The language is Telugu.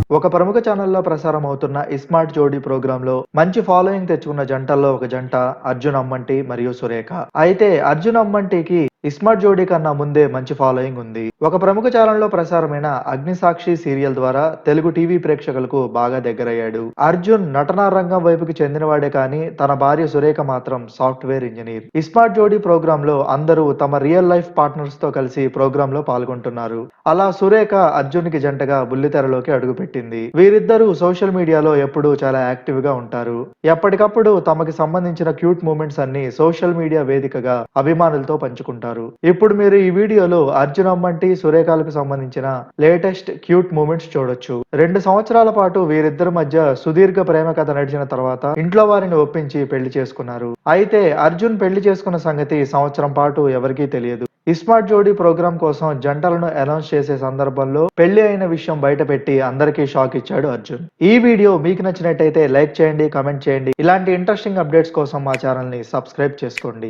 ఒక ప్రముఖ ఛానల్లో ప్రసారం అవుతున్న ఇస్మార్ట్ జోడీ ప్రోగ్రామ్ లో మంచి ఫాలోయింగ్ తెచ్చుకున్న జంటల్లో ఒక జంట అర్జున్ అమ్మంటి మరియు సురేఖ. అయితే అర్జున్ అమ్మంటికి ఇస్మార్ట్ జోడీ కన్నా ముందే మంచి ఫాలోయింగ్ ఉంది. ఒక ప్రముఖ ఛానల్లో ప్రసారమైన అగ్నిసాక్షి సీరియల్ ద్వారా తెలుగు టీవీ ప్రేక్షకులకు బాగా దగ్గరయ్యాడు. అర్జున్ నటనా రంగం వైపుకి చెందినవాడే కానీ తన భార్య సురేఖ మాత్రం సాఫ్ట్వేర్ ఇంజనీర్. ఇస్మార్ట్ జోడీ ప్రోగ్రామ్ లో అందరూ తమ రియల్ లైఫ్ పార్ట్నర్స్ తో కలిసి ప్రోగ్రామ్ లో పాల్గొంటున్నారు. అలా సురేఖ అర్జున్ కి జంటగా బుల్లితెరలోకి అడుగుపెట్టింది. వీరిద్దరూ సోషల్ మీడియాలో ఎప్పుడూ చాలా యాక్టివ్ గా ఉంటారు. ఎప్పటికప్పుడు తమకి సంబంధించిన క్యూట్ మూమెంట్స్ అన్ని సోషల్ మీడియా వేదికగా అభిమానులతో పంచుకుంటారు. ఇప్పుడు మీరు ఈ వీడియోలో అర్జున్ అమ్మంటి సురేఖలకు సంబంధించిన లేటెస్ట్ క్యూట్ మూమెంట్స్ చూడొచ్చు. 2 సంవత్సరాల పాటు వీరిద్దరి మధ్య సుదీర్ఘ ప్రేమ కథ నడిచిన తర్వాత ఇంట్లో వారిని ఒప్పించి పెళ్లి చేసుకున్నారు. అయితే అర్జున్ పెళ్లి చేసుకున్న సంగతి సంవత్సరం పాటు ఎవరికీ తెలియదు. ఇస్మార్ట్ జోడీ ప్రోగ్రామ్ కోసం జంటలను అనౌన్స్ చేసే సందర్భంలో పెళ్లి అయిన విషయం బయటపెట్టి అందరికీ షాక్ ఇచ్చాడు అర్జున్. ఈ వీడియో మీకు నచ్చినట్టయితే లైక్ చేయండి, కమెంట్ చేయండి. ఇలాంటి ఇంట్రెస్టింగ్ అప్డేట్స్ కోసం మా ఛానల్ ని సబ్స్క్రైబ్ చేసుకోండి.